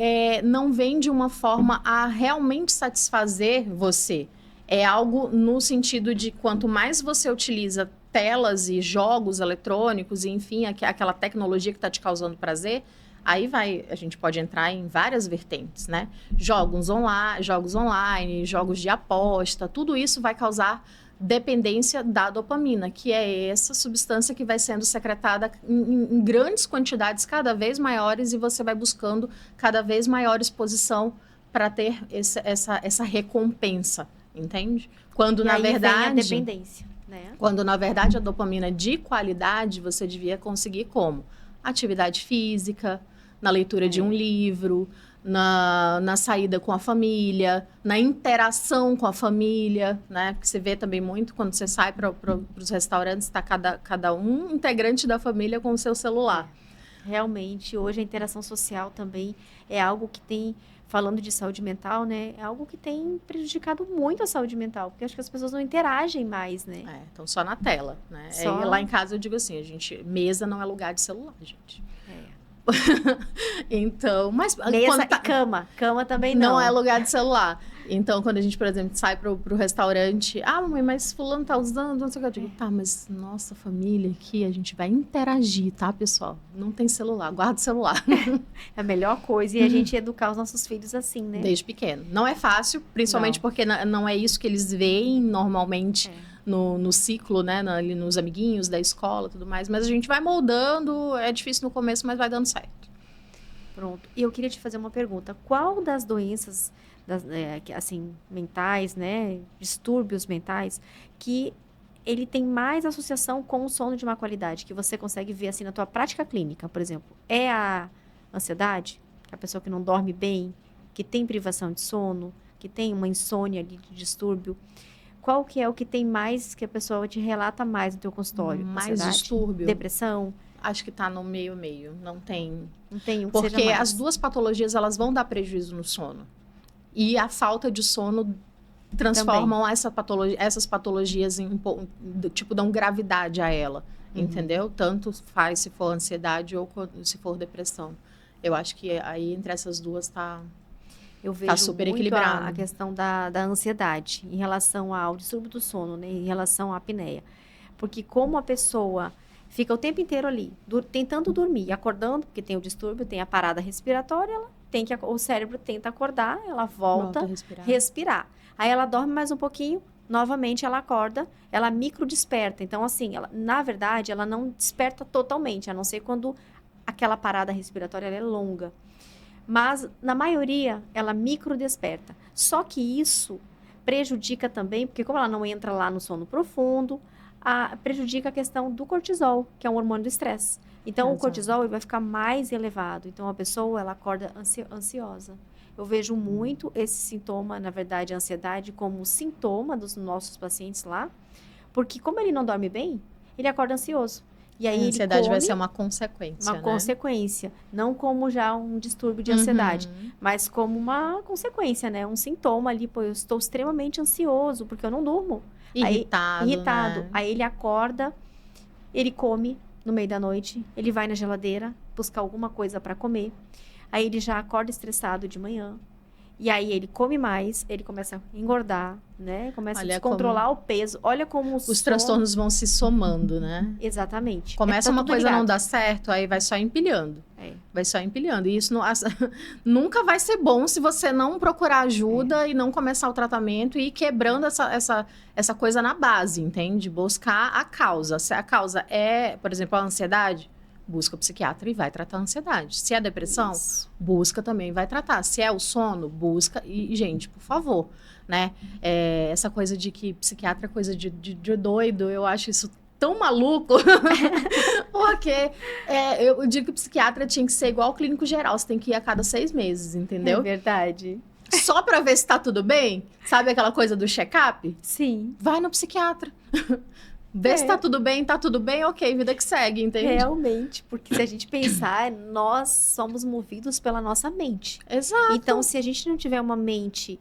Speaker 2: não vem de uma forma a realmente satisfazer você. É algo no sentido de quanto mais você utiliza telas e jogos eletrônicos, e enfim, aquela tecnologia que tá te causando prazer, Aí a gente pode entrar em várias vertentes, né? Jogos online, jogos de aposta, tudo isso vai causar dependência da dopamina, que é essa substância que vai sendo secretada em grandes quantidades, cada vez maiores, e você vai buscando cada vez maior exposição para ter essa recompensa, entende? Quando, na verdade,
Speaker 1: vem a dependência, né?
Speaker 2: Quando, na verdade, a dopamina de qualidade você devia conseguir como? Atividade física, na leitura de um livro, na saída com a família, na interação com a família, né? Que você vê também muito quando você sai para os restaurantes, está cada um integrante da família com o seu celular.
Speaker 1: Realmente, hoje a interação social também é algo que tem, falando de saúde mental, né? É algo que tem prejudicado muito a saúde mental, porque acho que as pessoas não interagem mais, né?
Speaker 2: Então só na tela, né?
Speaker 1: Só...
Speaker 2: Lá em casa eu digo assim, mesa não é lugar de celular, gente. Então, mas...
Speaker 1: Mesa e cama também não.
Speaker 2: Não é lugar de celular. Então, quando a gente, por exemplo, sai pro restaurante, mamãe, mas fulano tá usando, não sei o que, eu digo, tá, mas nossa família aqui, a gente vai interagir, tá, pessoal? Não tem celular, guarda o celular.
Speaker 1: É a melhor coisa, e a gente educar os nossos filhos assim, né?
Speaker 2: Desde pequeno. Não é fácil, principalmente porque não é isso que eles veem normalmente no ciclo, né, ali nos amiguinhos da escola e tudo mais, mas a gente vai moldando, é difícil no começo, mas vai dando certo.
Speaker 1: Pronto. E eu queria te fazer uma pergunta. Qual das doenças, assim, mentais, né, distúrbios mentais, que ele tem mais associação com o sono de má qualidade, que você consegue ver, assim, na tua prática clínica, por exemplo? É a ansiedade? A pessoa que não dorme bem, que tem privação de sono, que tem uma insônia de distúrbio? Qual que é o que tem mais, que a pessoa te relata mais no teu consultório?
Speaker 2: Mais
Speaker 1: ansiedade,
Speaker 2: distúrbio?
Speaker 1: Depressão?
Speaker 2: Acho que tá no meio. Não tem
Speaker 1: um que
Speaker 2: porque
Speaker 1: seja mais.
Speaker 2: as duas patologias, elas vão dar prejuízo no sono. E a falta de sono transformam essas patologias em, tipo, dão gravidade a ela, entendeu? Tanto faz se for ansiedade ou se for depressão. Eu acho que aí, entre essas duas,
Speaker 1: eu vejo
Speaker 2: super
Speaker 1: muito
Speaker 2: equilibrado.
Speaker 1: a questão da ansiedade em relação ao distúrbio do sono, né? Em relação à apneia. Porque como a pessoa fica o tempo inteiro ali, tentando dormir, acordando, porque tem o distúrbio, tem a parada respiratória, o cérebro tenta acordar, ela volta a respirar. Aí ela dorme mais um pouquinho, novamente ela acorda, ela microdesperta. Então, assim, na verdade, ela não desperta totalmente, a não ser quando aquela parada respiratória é longa. Mas, na maioria, ela microdesperta. Só que isso prejudica também, porque como ela não entra lá no sono profundo, prejudica a questão do cortisol, que é um hormônio do estresse. Então, o cortisol ele vai ficar mais elevado. Então, a pessoa, ela acorda ansiosa. Eu vejo muito esse sintoma, na verdade, a ansiedade, como sintoma dos nossos pacientes lá, porque como ele não dorme bem, ele acorda ansioso. E aí
Speaker 2: a ansiedade vai ser uma consequência,
Speaker 1: uma consequência. Não como já um distúrbio de ansiedade, mas como uma consequência, né? Um sintoma ali, pô, eu estou extremamente ansioso, porque eu não durmo.
Speaker 2: Irritado. Né?
Speaker 1: Aí ele acorda, ele come no meio da noite, ele vai na geladeira buscar alguma coisa para comer. Aí ele já acorda estressado de manhã. E aí ele come mais, ele começa a engordar, né? Começa a descontrolar o peso. Olha como
Speaker 2: os transtornos vão se somando, né?
Speaker 1: Exatamente.
Speaker 2: Começa uma coisa não dá certo, aí vai só empilhando. Vai só empilhando. E isso nunca vai ser bom se você não procurar ajuda e não começar o tratamento e ir quebrando essa coisa na base, entende? Buscar a causa. Se a causa é, por exemplo, a ansiedade, busca o psiquiatra e vai tratar a ansiedade. Se é a depressão, busca também, vai tratar. Se é o sono, busca. E, gente, por favor, né? Essa coisa de que psiquiatra é coisa de doido, eu acho isso tão maluco. Porque eu digo que o psiquiatra tinha que ser igual ao clínico geral. Você tem que ir a cada 6 meses, entendeu?
Speaker 1: É verdade.
Speaker 2: Só pra ver se tá tudo bem? Sabe aquela coisa do check-up?
Speaker 1: Sim.
Speaker 2: Vai no psiquiatra. Vê se tá tudo bem, ok, vida que segue, entende?
Speaker 1: Realmente, porque se a gente pensar, nós somos movidos pela nossa mente.
Speaker 2: Exato.
Speaker 1: Então, se a gente não tiver uma mente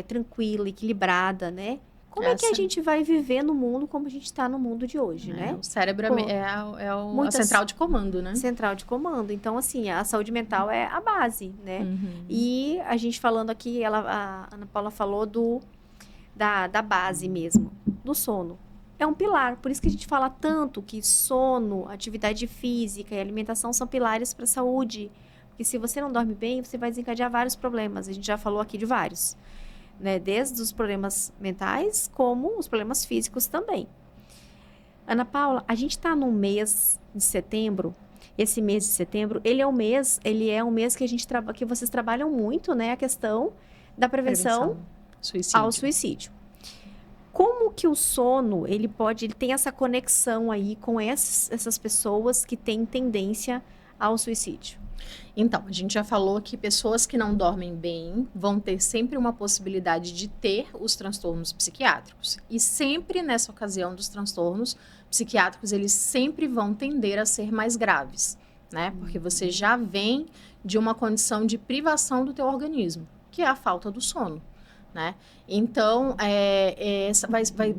Speaker 1: tranquila, equilibrada, né? Como é que a gente vai viver no mundo como a gente está no mundo de hoje, né?
Speaker 2: O cérebro a central de comando, né?
Speaker 1: Central de comando. Então, assim, a saúde mental é a base, né? E a gente falando aqui, a Ana Paula falou da base mesmo, do sono. É um pilar, por isso que a gente fala tanto que sono, atividade física e alimentação são pilares para a saúde, Porque se você não dorme bem, você vai desencadear vários problemas. A gente já falou aqui de vários, né? Desde os problemas mentais, como os problemas físicos também. Ana Paula, a gente está no mês de setembro. Esse mês de setembro, ele é um mês que que vocês trabalham muito, né? A questão da prevenção ao suicídio. Como que o sono, ele tem essa conexão aí com essas pessoas que têm tendência ao suicídio?
Speaker 2: Então, a gente já falou que pessoas que não dormem bem vão ter sempre uma possibilidade de ter os transtornos psiquiátricos. E sempre nessa ocasião dos transtornos psiquiátricos, eles sempre vão tender a ser mais graves, né? Porque você já vem de uma condição de privação do teu organismo, que é a falta do sono, né? Então,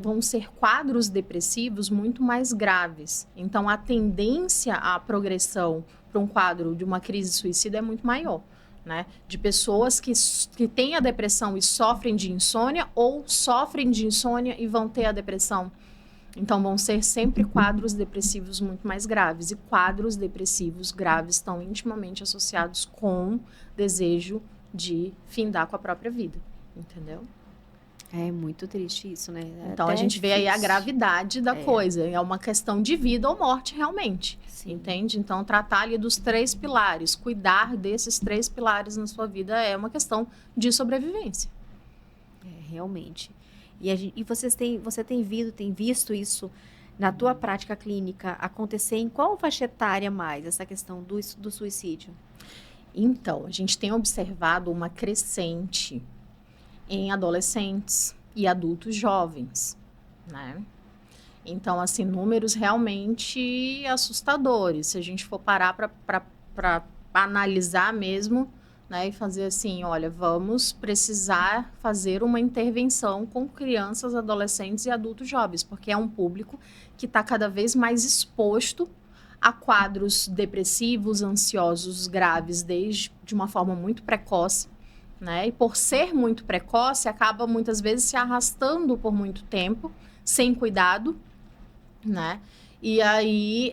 Speaker 2: vão ser quadros depressivos muito mais graves. Então, a tendência à progressão para um quadro de uma crise suicida é muito maior, né? De pessoas que têm a depressão e sofrem de insônia, ou sofrem de insônia e vão ter a depressão. Então, vão ser sempre quadros depressivos muito mais graves. E quadros depressivos graves estão intimamente associados com desejo de findar com a própria vida. Entendeu?
Speaker 1: É muito triste isso, né?
Speaker 2: Então, a gente vê aí a gravidade da coisa. É uma questão de vida ou morte, realmente. Sim. Entende? Então, tratar ali dos 3 pilares, cuidar desses 3 pilares na sua vida é uma questão de sobrevivência.
Speaker 1: Realmente. E você tem visto isso na tua prática clínica acontecer em qual faixa etária mais, essa questão do suicídio?
Speaker 2: Então, a gente tem observado uma crescente em adolescentes e adultos jovens, né? Então, assim, números realmente assustadores. Se a gente for parar para analisar mesmo, né, e fazer assim, olha, vamos precisar fazer uma intervenção com crianças, adolescentes e adultos jovens, porque é um público que está cada vez mais exposto a quadros depressivos, ansiosos, graves, de uma forma muito precoce, né? E por ser muito precoce, acaba muitas vezes se arrastando por muito tempo, sem cuidado, né? E aí,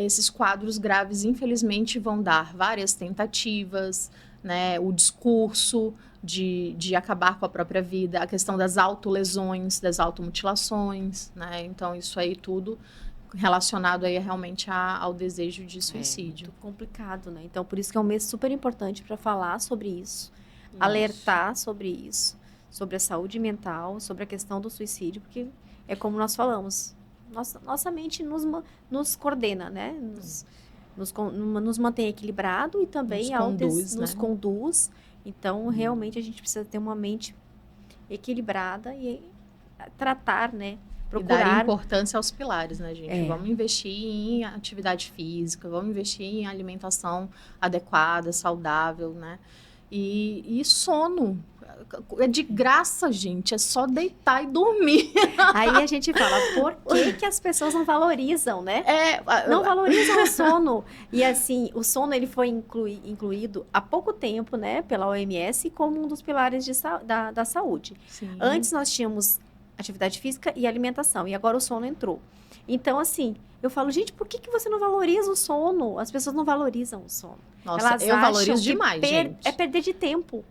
Speaker 2: esses quadros graves, infelizmente, vão dar várias tentativas, né? O discurso de acabar com a própria vida, a questão das autolesões, das automutilações, né? Então, isso aí tudo relacionado aí realmente ao desejo de suicídio.
Speaker 1: É muito complicado, né? Então, por isso que é um mês super importante para falar sobre isso. Alertar sobre isso, sobre a saúde mental, sobre a questão do suicídio, porque é como nós falamos, nossa mente nos coordena, né? Nos mantém equilibrado e também nos conduz. Então, realmente, a gente precisa ter uma mente equilibrada e tratar, né?
Speaker 2: Procurar... E dar importância aos pilares, né, gente? Vamos investir em atividade física, vamos investir em alimentação adequada, saudável, né? E sono. É de graça, gente. É só deitar e dormir.
Speaker 1: Aí a gente fala, por que as pessoas não valorizam, né? Não valorizam o sono. E assim, o sono ele foi incluído há pouco tempo, né, pela OMS, como um dos pilares da saúde. Sim. Antes nós tínhamos atividade física e alimentação. E agora o sono entrou. Então, assim, eu falo, gente, por que você não valoriza o sono? As pessoas não valorizam o sono.
Speaker 2: Nossa, eu valorizo demais, gente.
Speaker 1: É perder de tempo.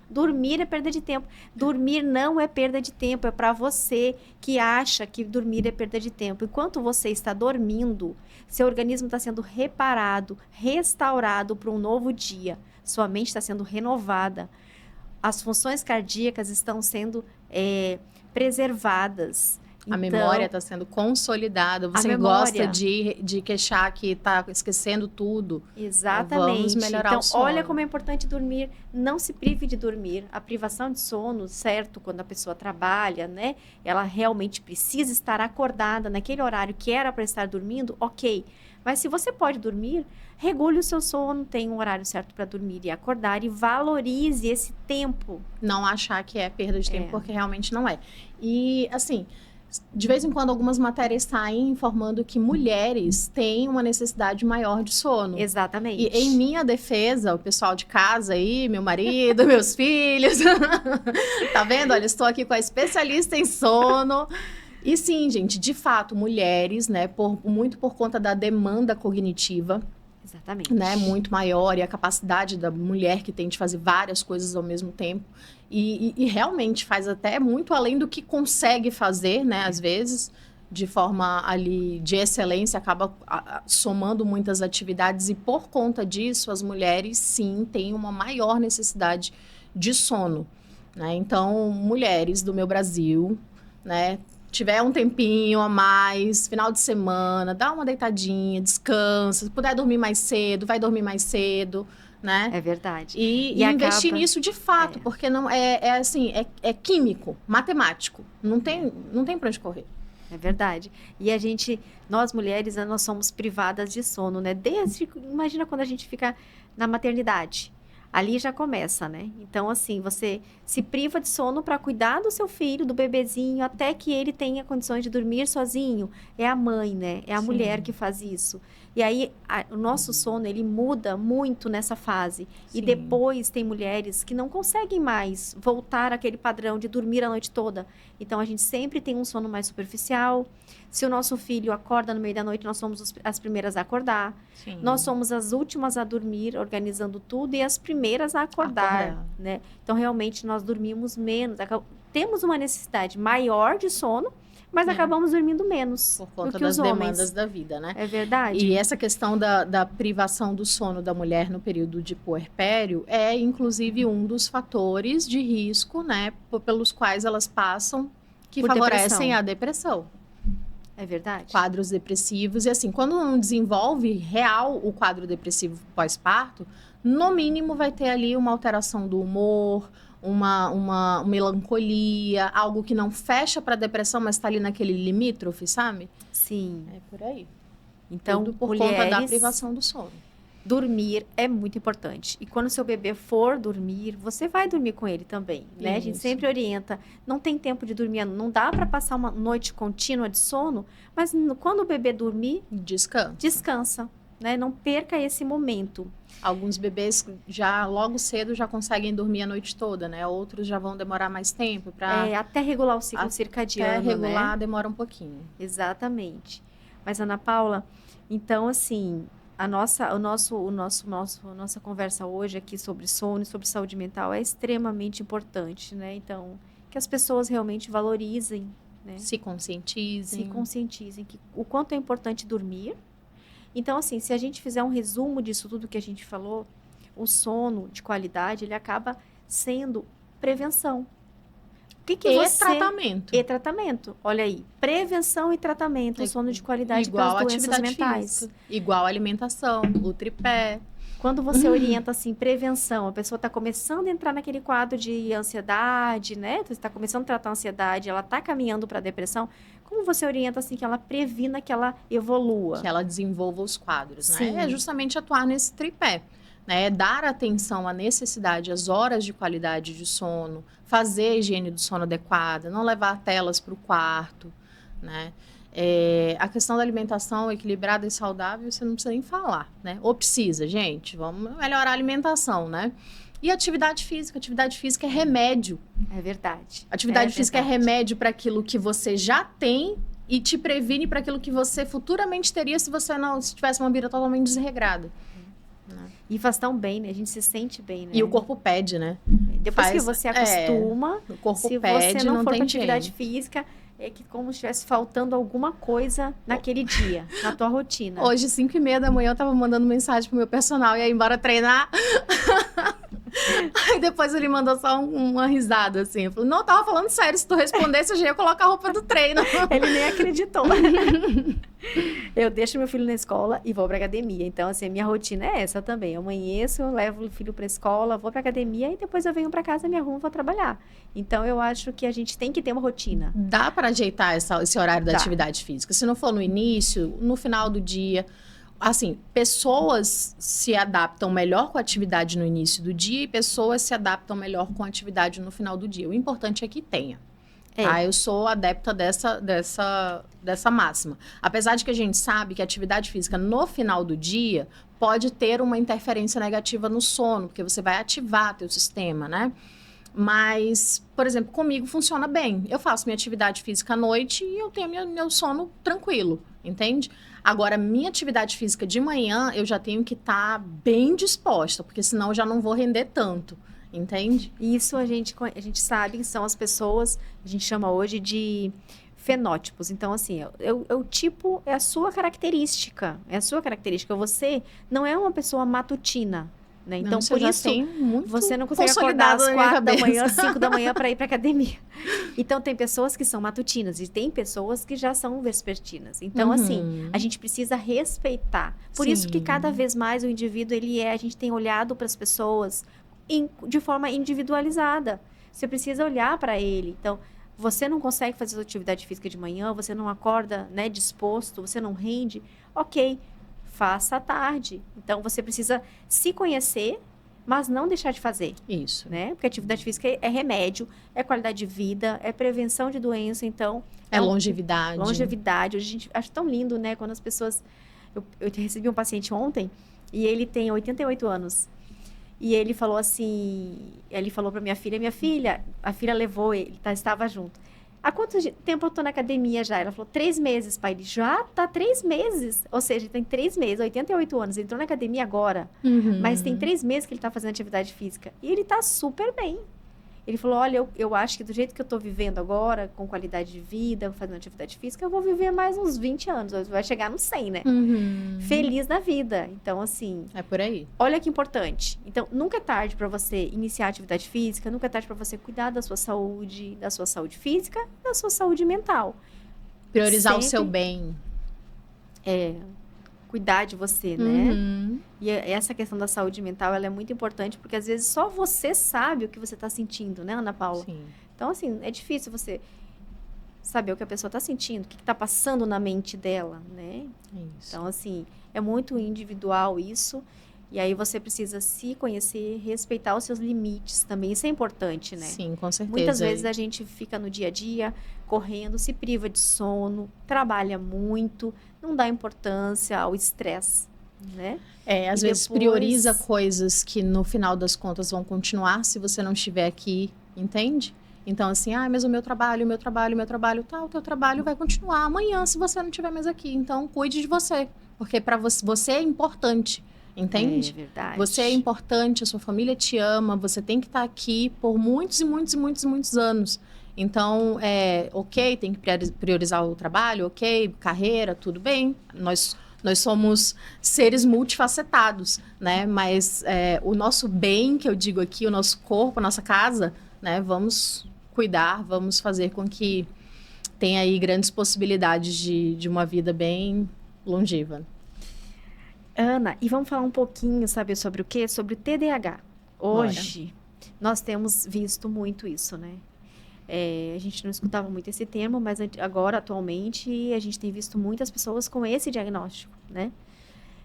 Speaker 1: Dormir é perda de tempo. Dormir não é perda de tempo. É para você que acha que dormir é perda de tempo. Enquanto você está dormindo, seu organismo está sendo reparado, restaurado para um novo dia. Sua mente está sendo renovada. As funções cardíacas estão sendo preservadas.
Speaker 2: A memória está sendo consolidada. Você gosta de queixar que está esquecendo tudo.
Speaker 1: Exatamente.
Speaker 2: Vamos melhorar o sono.
Speaker 1: Olha como é importante dormir. Não se prive de dormir. A privação de sono, certo, quando a pessoa trabalha, né? Ela realmente precisa estar acordada naquele horário que era para estar dormindo, ok. Mas se você pode dormir, regule o seu sono, tenha um horário certo para dormir e acordar e valorize esse tempo.
Speaker 2: Não achar que é perda de tempo, porque realmente não é. E, assim... De vez em quando, algumas matérias saem informando que mulheres têm uma necessidade maior de sono.
Speaker 1: Exatamente.
Speaker 2: E em minha defesa, o pessoal de casa aí, meu marido, meus filhos, tá vendo? Olha, estou aqui com a especialista em sono. E sim, gente, de fato, mulheres, né, muito por conta da demanda cognitiva,
Speaker 1: Exatamente.
Speaker 2: né, muito maior, e a capacidade da mulher que tem de fazer várias coisas ao mesmo tempo, e realmente faz até muito além do que consegue fazer, né, às vezes, de forma ali de excelência, acaba somando muitas atividades, e por conta disso, as mulheres, sim, têm uma maior necessidade de sono, né, então, mulheres do meu Brasil, né, tiver um tempinho a mais, final de semana, dá uma deitadinha, descansa. Se puder dormir mais cedo, vai dormir mais cedo, né?
Speaker 1: É verdade.
Speaker 2: E investir nisso de fato, porque não assim, é químico, matemático. Não tem para onde correr.
Speaker 1: É verdade. E nós mulheres, nós somos privadas de sono, né? Imagina quando a gente fica na maternidade. Ali já começa, né? Então, assim, você se priva de sono para cuidar do seu filho, do bebezinho, até que ele tenha condições de dormir sozinho. É a mãe, né? É a mulher que faz isso. E aí, o nosso sono, ele muda muito nessa fase. Sim. E depois tem mulheres que não conseguem mais voltar àquele padrão de dormir a noite toda. Então, a gente sempre tem um sono mais superficial. Se o nosso filho acorda no meio da noite, nós somos as primeiras a acordar. Sim. Nós somos as últimas a dormir, organizando tudo, e as primeiras a acordar. Né? Então, realmente, nós dormimos menos. Temos uma necessidade maior de sono, mas acabamos dormindo menos
Speaker 2: por conta
Speaker 1: do que
Speaker 2: das
Speaker 1: os homens.
Speaker 2: demandas da vida, né?
Speaker 1: É verdade.
Speaker 2: E essa questão da privação do sono da mulher no período de puerpério é, inclusive, um dos fatores de risco, né? Pelos quais elas passam, que favorecem a depressão.
Speaker 1: É verdade.
Speaker 2: Quadros depressivos. E assim, quando não desenvolve real o quadro depressivo pós-parto, no mínimo vai ter ali uma alteração do humor, uma melancolia, algo que não fecha para depressão, mas está ali naquele limítrofe, sabe?
Speaker 1: Sim.
Speaker 2: É por aí.
Speaker 1: Então,
Speaker 2: tudo por conta da privação do sono.
Speaker 1: Dormir é muito importante. E quando seu bebê for dormir, você vai dormir com ele também, né? A gente sempre orienta. Não tem tempo de dormir, não dá para passar uma noite contínua de sono, mas quando o bebê dormir, descansa, né? Não perca esse momento.
Speaker 2: Alguns bebês já logo cedo já conseguem dormir a noite toda, né? Outros já vão demorar mais tempo para
Speaker 1: até regular o ciclo circadiano,
Speaker 2: até regular,
Speaker 1: né?
Speaker 2: Demora um pouquinho.
Speaker 1: Exatamente. Mas Ana Paula, então assim, a nossa conversa hoje aqui sobre sono e sobre saúde mental é extremamente importante, né? Então, que as pessoas realmente valorizem, né?
Speaker 2: Se conscientizem
Speaker 1: que o quanto é importante dormir. Então, assim, se a gente fizer um resumo disso tudo que a gente falou, o sono de qualidade, ele acaba sendo prevenção.
Speaker 2: Tratamento.
Speaker 1: E tratamento. Olha aí, prevenção e tratamento, o sono de qualidade para as doenças mentais.
Speaker 2: Física. Igual alimentação, o tripé.
Speaker 1: Quando você orienta, assim, prevenção, a pessoa está começando a entrar naquele quadro de ansiedade, né? Você está começando a tratar a ansiedade, ela está caminhando para a depressão. Como você orienta, assim, que ela previna, que ela evolua?
Speaker 2: Que ela desenvolva os quadros,
Speaker 1: Sim.
Speaker 2: né? É justamente atuar nesse tripé. Né, dar atenção à necessidade, às horas de qualidade de sono, fazer a higiene do sono adequada, não levar telas para o quarto, né? A questão da alimentação equilibrada e saudável, você não precisa nem falar, né? Ou precisa, gente, vamos melhorar a alimentação, né? E atividade física é remédio.
Speaker 1: É verdade.
Speaker 2: Atividade física é remédio para aquilo que você já tem e te previne para aquilo que você futuramente teria se tivesse uma vida totalmente desregrada.
Speaker 1: E faz tão bem, né? A gente se sente bem, né?
Speaker 2: E o corpo pede, né?
Speaker 1: Depois que você acostuma,
Speaker 2: o corpo
Speaker 1: se
Speaker 2: pede,
Speaker 1: você não for
Speaker 2: tem
Speaker 1: para atividade física, é que como se estivesse faltando alguma coisa naquele dia, na tua rotina.
Speaker 2: Hoje, 5h30 da manhã, eu tava mandando mensagem pro meu personal e ia embora treinar. Aí depois ele mandou só uma risada, assim. Eu falei, não, eu tava falando sério, se tu respondesse, eu já ia colocar a roupa do treino.
Speaker 1: Ele nem acreditou. Eu deixo meu filho na escola e vou pra academia. Então, assim, a minha rotina é essa também. Eu amanheço, eu levo o filho pra escola, vou pra academia e depois eu venho pra casa, me arrumo e vou trabalhar. Então, eu acho que a gente tem que ter uma rotina.
Speaker 2: Dá pra ajeitar esse horário da atividade física. Se não for no início, no final do dia. Assim, pessoas se adaptam melhor com a atividade no início do dia e pessoas se adaptam melhor com a atividade no final do dia. O importante é que tenha. Eu sou adepta dessa máxima. Apesar de que a gente sabe que a atividade física no final do dia pode ter uma interferência negativa no sono, porque você vai ativar teu sistema, né? Mas, por exemplo, comigo funciona bem. Eu faço minha atividade física à noite e eu tenho meu sono tranquilo, entende? Agora, minha atividade física de manhã, eu já tenho que estar bem disposta, porque senão eu já não vou render tanto, entende?
Speaker 1: Isso a gente sabe que são as pessoas, a gente chama hoje de fenótipos. Então, assim, o tipo é a sua característica. É a sua característica. Você não é uma pessoa matutina, né? Então,
Speaker 2: Não, isso
Speaker 1: por
Speaker 2: eu já
Speaker 1: isso,
Speaker 2: tenho muito
Speaker 1: você não consegue acordar
Speaker 2: consolidado
Speaker 1: às
Speaker 2: na minha
Speaker 1: 4 da
Speaker 2: cabeça.
Speaker 1: manhã, 5 da manhã para ir para academia. Então, tem pessoas que são matutinas e tem pessoas que já são vespertinas. Então, assim, a gente precisa respeitar. Por isso que
Speaker 2: Sim.
Speaker 1: cada vez mais o indivíduo, a gente tem olhado para as pessoas de forma individualizada. Você precisa olhar para ele. Então, você não consegue fazer sua atividade física de manhã, você não acorda, né, disposto, você não rende, ok, faça à tarde. Então, você precisa se conhecer, mas não deixar de fazer.
Speaker 2: Isso.
Speaker 1: Né? Porque atividade física é remédio, é qualidade de vida, é prevenção de doença, então...
Speaker 2: É longevidade.
Speaker 1: Longevidade. A gente acha tão lindo, né? Quando as pessoas... Eu recebi um paciente ontem, e ele tem 88 anos. E ele falou assim, ele falou para minha filha, a filha levou ele, estava junto. Há quanto tempo eu tô na academia já? Ela falou, 3 meses, pai. Ele, já tá 3 meses. Ou seja, tem 3 meses, 88 anos. Ele entrou na academia agora. Mas tem 3 meses que ele tá fazendo atividade física. E ele tá super bem. Ele falou, olha, eu acho que do jeito que eu tô vivendo agora, com qualidade de vida, fazendo atividade física, eu vou viver mais uns 20 anos. Vai chegar nos 100, né? Feliz da vida. Então, assim...
Speaker 2: É por aí.
Speaker 1: Olha que importante. Então, nunca é tarde para você iniciar atividade física, nunca é tarde para você cuidar da sua saúde física e da sua saúde mental.
Speaker 2: Priorizar o seu bem.
Speaker 1: Cuidar de você, né? E essa questão da saúde mental, ela é muito importante, porque às vezes só você sabe o que você está sentindo, né, Ana Paula?
Speaker 2: Sim.
Speaker 1: Então, assim, é difícil você saber o que a pessoa está sentindo, o que está passando na mente dela, né?
Speaker 2: Isso.
Speaker 1: Então, assim, é muito individual isso. E aí você precisa se conhecer, respeitar os seus limites também. Isso é importante, né?
Speaker 2: Sim, com certeza.
Speaker 1: Muitas vezes a gente fica no dia a dia, correndo, se priva de sono, trabalha muito, não dá importância ao estresse, né?
Speaker 2: Às vezes prioriza coisas que no final das contas vão continuar se você não estiver aqui, entende? Então, assim, mas o meu trabalho, tá, o teu trabalho vai continuar amanhã se você não estiver mais aqui. Então, cuide de você, porque para você é importante. Entende?
Speaker 1: É verdade.
Speaker 2: Você é importante, a sua família te ama, você tem que estar aqui por muitos e muitos e muitos e muitos anos. Então, ok, tem que priorizar o trabalho, ok, carreira, tudo bem. Nós somos seres multifacetados, né? Mas o nosso bem, que eu digo aqui, o nosso corpo, a nossa casa, né? Vamos cuidar, vamos fazer com que tenha aí grandes possibilidades de uma vida bem longeva.
Speaker 1: Ana, e vamos falar um pouquinho, sabe, sobre o quê? Sobre o TDAH. Hoje, nós temos visto muito isso, né? A gente não escutava muito esse termo, mas agora, atualmente, a gente tem visto muitas pessoas com esse diagnóstico, né?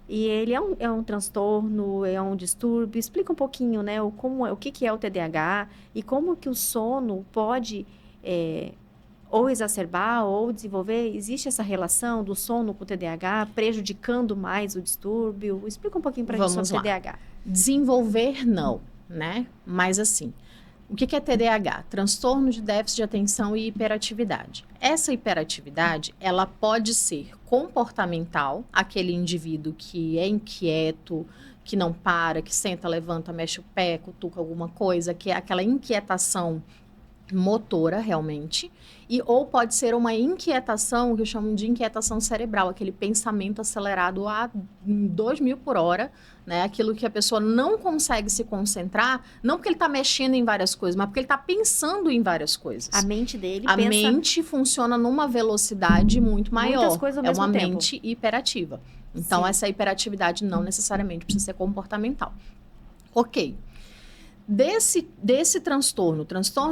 Speaker 1: E ele é um transtorno, é um distúrbio. Explica um pouquinho, né, o que é o TDAH e como que o sono pode ou exacerbar ou desenvolver. Existe essa relação do sono com o TDAH prejudicando mais o distúrbio? Explica um pouquinho para a gente sobre o TDAH.
Speaker 2: Desenvolver, não, né? Mas assim, o que é TDAH? Transtorno de déficit de atenção e hiperatividade. Essa hiperatividade, ela pode ser comportamental, aquele indivíduo que é inquieto, que não para, que senta, levanta, mexe o pé, cutuca alguma coisa, que é aquela inquietação motora, realmente, ou pode ser uma inquietação, que eu chamo de inquietação cerebral, aquele pensamento acelerado a 2.000 por hora, né? Aquilo que a pessoa não consegue se concentrar, não porque ele está mexendo em várias coisas, mas porque ele está pensando em várias coisas.
Speaker 1: A mente dele
Speaker 2: A mente funciona numa velocidade muito maior.
Speaker 1: Muitas coisas ao mesmo tempo.
Speaker 2: É uma mente hiperativa. Então,
Speaker 1: Sim.
Speaker 2: Essa hiperatividade não necessariamente precisa ser comportamental. Ok. Desse transtorno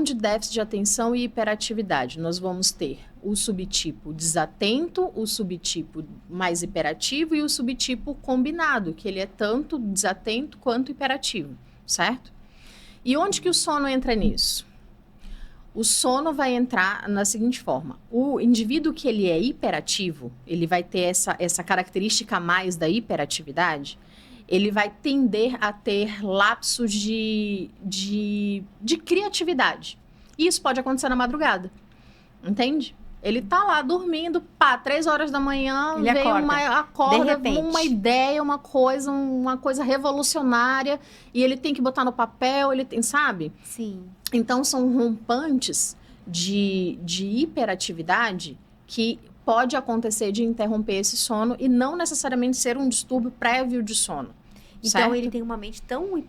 Speaker 2: de déficit de atenção e hiperatividade, nós vamos ter o subtipo desatento, o subtipo mais hiperativo e o subtipo combinado, que ele é tanto desatento quanto hiperativo, certo? E onde que o sono entra nisso? O sono vai entrar na seguinte forma: o indivíduo que ele é hiperativo, ele vai ter essa característica a mais da hiperatividade, ele vai tender a ter lapsos de criatividade. E isso pode acontecer na madrugada, entende? Ele tá lá dormindo, pá, 3 horas da manhã,
Speaker 1: Ele
Speaker 2: vem
Speaker 1: acorda. De repente.
Speaker 2: uma ideia, uma coisa revolucionária, e ele tem que botar no papel, ele tem, sabe?
Speaker 1: Sim.
Speaker 2: Então, são rompantes de hiperatividade que pode acontecer de interromper esse sono e não necessariamente ser um distúrbio prévio de sono.
Speaker 1: Então,
Speaker 2: certo?
Speaker 1: ele tem uma mente tão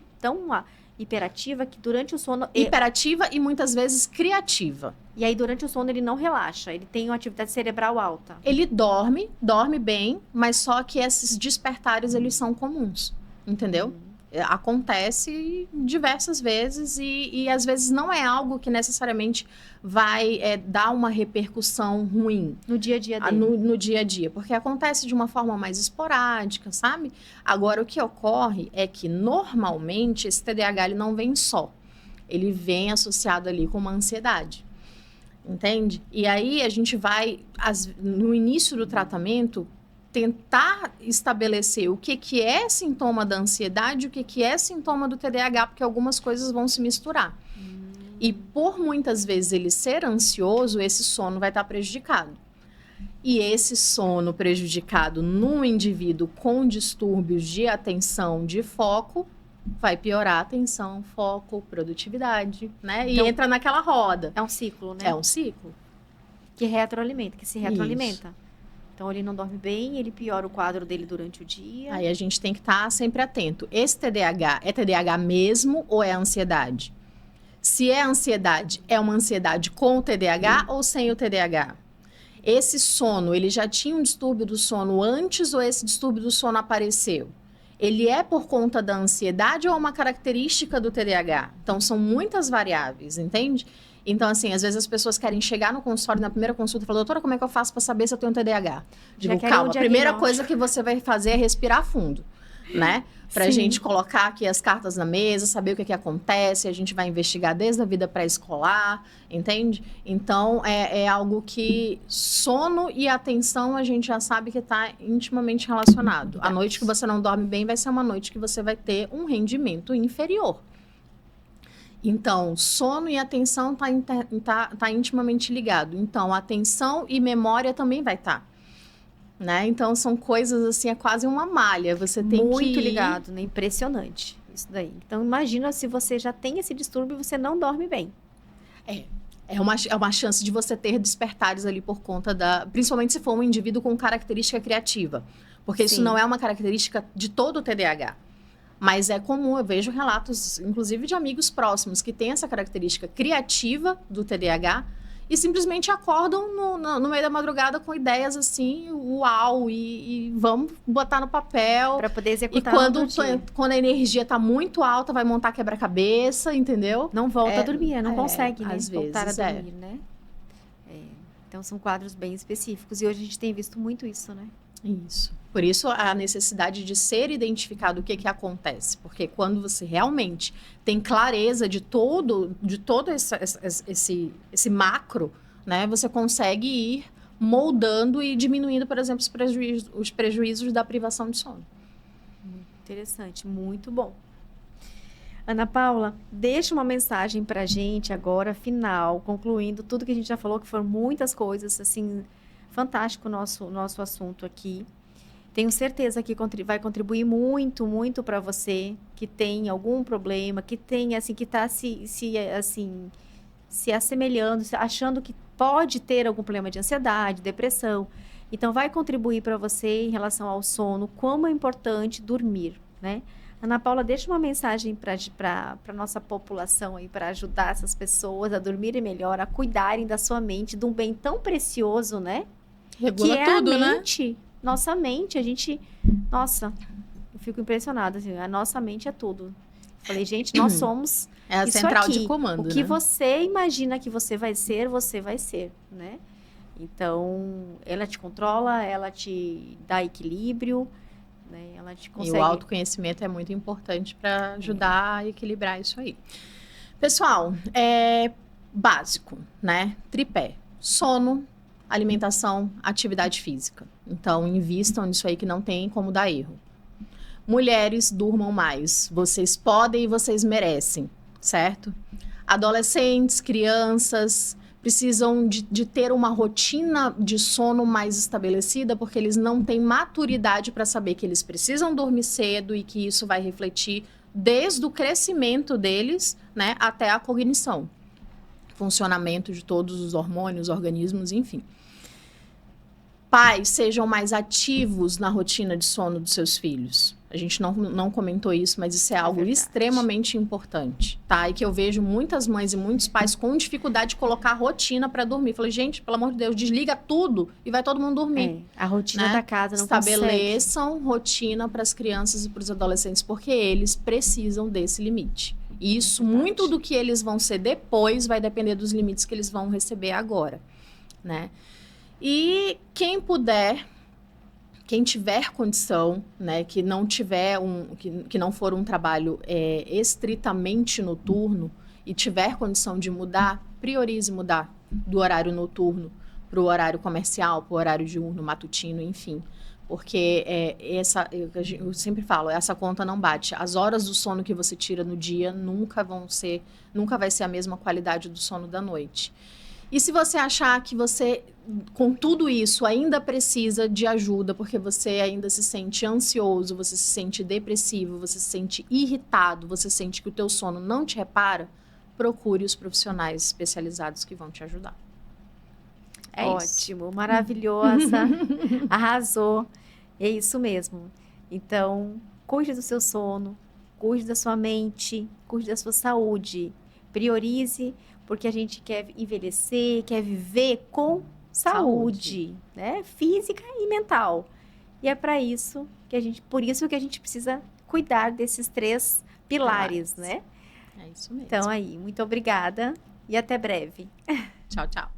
Speaker 1: hiperativa que durante o sono...
Speaker 2: Hiperativa e muitas vezes criativa.
Speaker 1: E aí, durante o sono, ele não relaxa. Ele tem uma atividade cerebral alta.
Speaker 2: Ele dorme bem, mas só que esses despertares, eles são comuns, entendeu? Acontece diversas vezes e às vezes não é algo que necessariamente vai dar uma repercussão ruim.
Speaker 1: No dia a dia dele.
Speaker 2: No dia a dia, porque acontece de uma forma mais esporádica, sabe? Agora, o que ocorre é que, normalmente, esse TDAH ele não vem só. Ele vem associado ali com uma ansiedade, entende? E aí, a gente vai, no início do tratamento, tentar estabelecer o que é sintoma da ansiedade e o que é sintoma do TDAH, porque algumas coisas vão se misturar. E por muitas vezes ele ser ansioso, esse sono vai estar prejudicado. E esse sono prejudicado num indivíduo com distúrbios de atenção, de foco, vai piorar a atenção, foco, produtividade, né?
Speaker 1: Então,
Speaker 2: e entra naquela roda.
Speaker 1: É um ciclo, né?
Speaker 2: É um ciclo.
Speaker 1: Que se retroalimenta. Isso. Então, ele não dorme bem, ele piora o quadro dele durante o dia.
Speaker 2: Aí a gente tem que estar sempre atento. Esse TDAH é TDAH mesmo ou é ansiedade? Se é ansiedade, é uma ansiedade com o TDAH ou sem o TDAH? Esse sono, ele já tinha um distúrbio do sono antes ou esse distúrbio do sono apareceu? Ele é por conta da ansiedade ou é uma característica do TDAH? Então, são muitas variáveis, entende? Então, assim, às vezes as pessoas querem chegar no consultório na primeira consulta e falar, doutora, como é que eu faço para saber se eu tenho TDAH? Digo, calma, a primeira coisa que você vai fazer é respirar fundo, né? Pra gente colocar aqui as cartas na mesa, saber o que acontece, a gente vai investigar desde a vida pré-escolar, entende? Então, é algo que sono e atenção a gente já sabe que está intimamente relacionado. A noite que você não dorme bem vai ser uma noite que você vai ter um rendimento inferior. Então, sono e atenção tá intimamente ligado. Então, atenção e memória também vai estar. Né? Então, são coisas assim, é quase uma malha. Você tem
Speaker 1: muito ligado, né? Impressionante isso daí. Então, imagina se você já tem esse distúrbio e você não dorme bem.
Speaker 2: É uma chance de você ter despertares ali por conta principalmente se for um indivíduo com característica criativa. Porque isso não é uma característica de todo o TDAH. Mas é comum, eu vejo relatos, inclusive de amigos próximos, que têm essa característica criativa do TDAH e simplesmente acordam no meio da madrugada com ideias assim, uau, e vamos botar no papel.
Speaker 1: Para poder executar.
Speaker 2: E quando a energia está muito alta, vai montar quebra-cabeça, entendeu?
Speaker 1: Não volta a dormir, não consegue, né?
Speaker 2: Às
Speaker 1: voltar
Speaker 2: vezes,
Speaker 1: a dormir, né? Então, são quadros bem específicos. E hoje a gente tem visto muito isso, né?
Speaker 2: Isso. Por isso, a necessidade de ser identificado o que acontece. Porque quando você realmente tem clareza de todo esse macro, né? Você consegue ir moldando e diminuindo, por exemplo, os prejuízos da privação de sono.
Speaker 1: Muito interessante, muito bom. Ana Paula, deixa uma mensagem pra gente agora, final, concluindo tudo que a gente já falou, que foram muitas coisas, assim, fantástico o nosso assunto aqui. Tenho certeza que vai contribuir muito, muito para você que tem algum problema, que tem, assim, que está se assemelhando, achando que pode ter algum problema de ansiedade, depressão. Então, vai contribuir para você em relação ao sono, como é importante dormir, né? Ana Paula, deixa uma mensagem para a nossa população aí, para ajudar essas pessoas a dormirem melhor, a cuidarem da sua mente, de um bem tão precioso, né?
Speaker 2: Regula
Speaker 1: que é
Speaker 2: tudo,
Speaker 1: a mente,
Speaker 2: né?
Speaker 1: Nossa mente, nossa, eu fico impressionada, assim, a nossa mente é tudo. Falei, gente, nós somos
Speaker 2: é a
Speaker 1: isso
Speaker 2: central
Speaker 1: aqui.
Speaker 2: de comando,
Speaker 1: o que
Speaker 2: né?
Speaker 1: você imagina que você vai ser, né? Então, ela te controla, ela te dá equilíbrio, né? Ela te consegue...
Speaker 2: E o autoconhecimento é muito importante para ajudar a equilibrar isso aí. Pessoal, é básico, né? Tripé. Sono, alimentação, atividade física. Então, invistam nisso aí que não tem como dar erro. Mulheres, durmam mais. Vocês podem e vocês merecem, certo? Adolescentes, crianças, precisam de ter uma rotina de sono mais estabelecida, porque eles não têm maturidade para saber que eles precisam dormir cedo e que isso vai refletir desde o crescimento deles, né, até a cognição, funcionamento de todos os hormônios, organismos, enfim. Pais, sejam mais ativos na rotina de sono dos seus filhos. A gente não comentou isso, mas isso é algo extremamente importante, tá? E que eu vejo muitas mães e muitos pais com dificuldade de colocar rotina para dormir. Falei, gente, pelo amor de Deus, desliga tudo e vai todo mundo dormir.
Speaker 1: A rotina, né, da casa não
Speaker 2: Estabeleçam
Speaker 1: consegue.
Speaker 2: Rotina para as crianças e para os adolescentes, porque eles precisam desse limite. E isso, muito do que eles vão ser depois, vai depender dos limites que eles vão receber agora, né? E quem puder, quem tiver condição, né, que não tiver que não for um trabalho estritamente noturno e tiver condição de mudar, priorize mudar do horário noturno para o horário comercial, para o horário diurno, matutino, enfim. Porque eu sempre falo, essa conta não bate. As horas do sono que você tira no dia nunca vai ser a mesma qualidade do sono da noite. E se você achar que você, com tudo isso, ainda precisa de ajuda, porque você ainda se sente ansioso, você se sente depressivo, você se sente irritado, você sente que o teu sono não te repara, procure os profissionais especializados que vão te ajudar.
Speaker 1: Ótimo, maravilhosa, arrasou. É isso mesmo. Então, cuide do seu sono, cuide da sua mente, cuide da sua saúde. Priorize, porque a gente quer envelhecer, quer viver com saúde, né? Física e mental. E é para isso por isso que a gente precisa cuidar desses 3 pilares, né?
Speaker 2: É isso mesmo.
Speaker 1: Então aí, muito obrigada e até breve.
Speaker 2: Tchau, tchau.